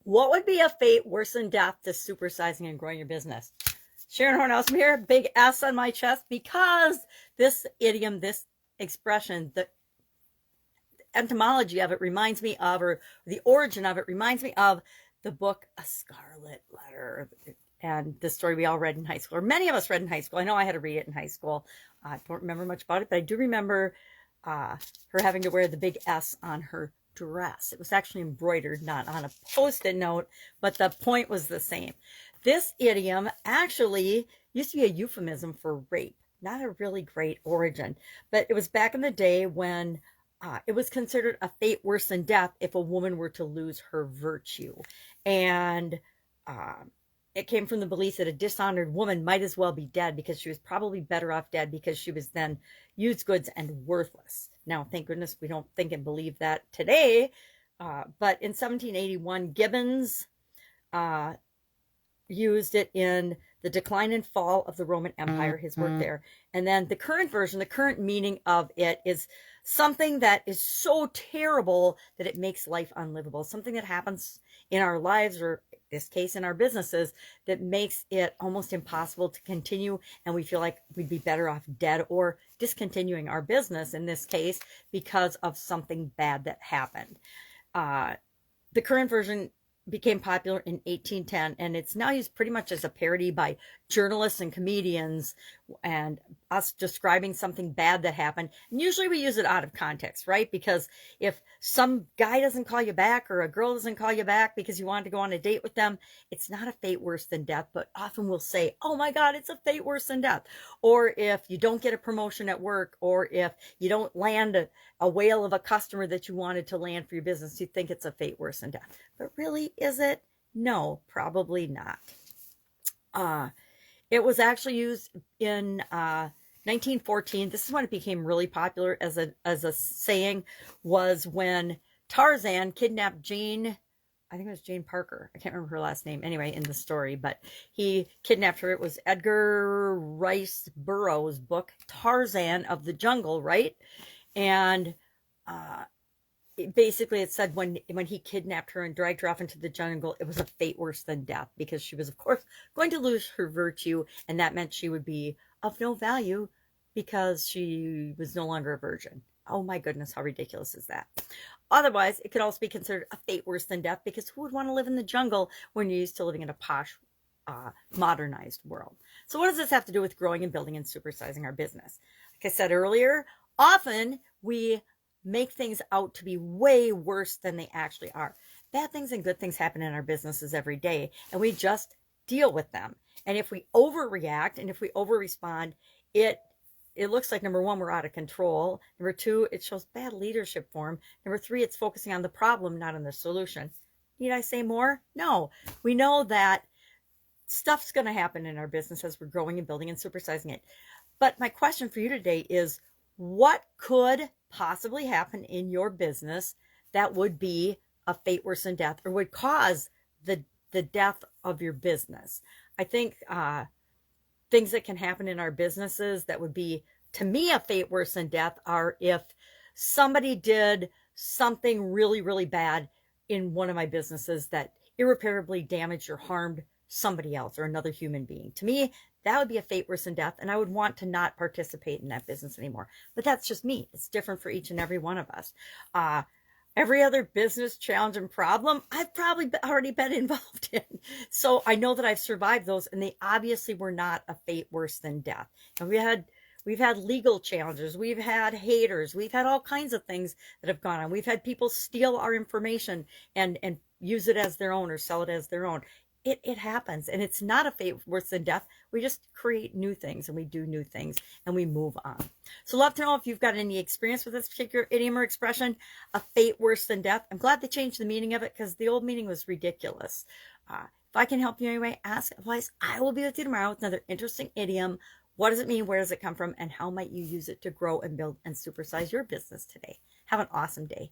What would be a fate worse than death to supersizing and growing your business? Sharon Horne-Ellstrom here, big S on my chest, because this idiom, this expression, the etymology of it reminds me of, or the origin of it reminds me of the book A Scarlet Letter, and the story we all read in high school, or many of us read in high school. I know I had to read it in high school. I don't remember much about it, but I do remember her having to wear the big S on her dress. It was actually embroidered, not on a post-it note, but the point was the same. This idiom actually used to be a euphemism for rape. Not a really great origin, but it was back in the day when it was considered a fate worse than death if a woman were to lose her virtue. And uh, it came from the belief that a dishonored woman might as well be dead, because she was probably better off dead, because she was then used goods and worthless. Now, thank goodness we don't think and believe that today. But in 1781, Gibbons used it in The Decline and Fall of the Roman Empire, his work there. And then the current version, the current meaning of it is something that is so terrible that it makes life unlivable. Something that happens in our lives, or in this case in our businesses, that makes it almost impossible to continue, and we feel like we'd be better off dead or discontinuing our business in this case because of something bad that happened. The current version became popular in 1810, and it's now used pretty much as a parody by journalists and comedians, and us describing something bad that happened. And usually we use it out of context, right? Because if some guy doesn't call you back, or a girl doesn't call you back because you wanted to go on a date with them, it's not a fate worse than death, but often we'll say, oh my God, it's a fate worse than death. Or if you don't get a promotion at work, or if you don't land a whale of a customer that you wanted to land for your business, you think it's a fate worse than death. But really, is it? No, probably not. It was actually used in 1914. This is when it became really popular as a saying, was when Tarzan kidnapped Jane, I think it was Jane Parker. I can't remember her last name anyway in the story, but he kidnapped her. It was Edgar Rice Burroughs' book, Tarzan of the Jungle, right? And basically it said when he kidnapped her and dragged her off into the jungle, it was a fate worse than death, because she was, of course, going to lose her virtue, and that meant she would be of no value because she was no longer a virgin. Oh my goodness, how ridiculous is that? Otherwise, it could also be considered a fate worse than death, because who would want to live in the jungle when you're used to living in a posh, modernized world? So what does this have to do with growing and building and supersizing our business? Like I said earlier, often we make things out to be way worse than they actually are. Bad things and good things happen in our businesses every day, and we just deal with them. And if we overreact and if we overrespond, it looks like, number one, we're out of control. Number two, it shows bad leadership form. Number three, it's focusing on the problem, not on the solution. Need I say more? No. We know that stuff's going to happen in our business as we're growing and building and supersizing it. But my question for you today is, what could possibly happen in your business that would be a fate worse than death, or would cause the death of your business? I think things that can happen in our businesses that would be, to me, a fate worse than death are if somebody did something really, really bad in one of my businesses that irreparably damaged or harmed somebody else or another human being. To me, that would be a fate worse than death, and I would want to not participate in that business anymore. But that's just me. It's different for each and every one of us. Every other business challenge and problem, I've probably already been involved in. So I know that I've survived those, and they obviously were not a fate worse than death. And we've had legal challenges, we've had haters, we've had all kinds of things that have gone on. We've had people steal our information and use it as their own or sell it as their own. It happens, and it's not a fate worse than death. We just create new things, and we do new things, and we move on. So love to know if you've got any experience with this particular idiom or expression, a fate worse than death. I'm glad they changed the meaning of it, because the old meaning was ridiculous. If I can help you anyway, ask. Otherwise, I will be with you tomorrow with another interesting idiom. What does it mean? Where does it come from? And how might you use it to grow and build and supersize your business today? Have an awesome day.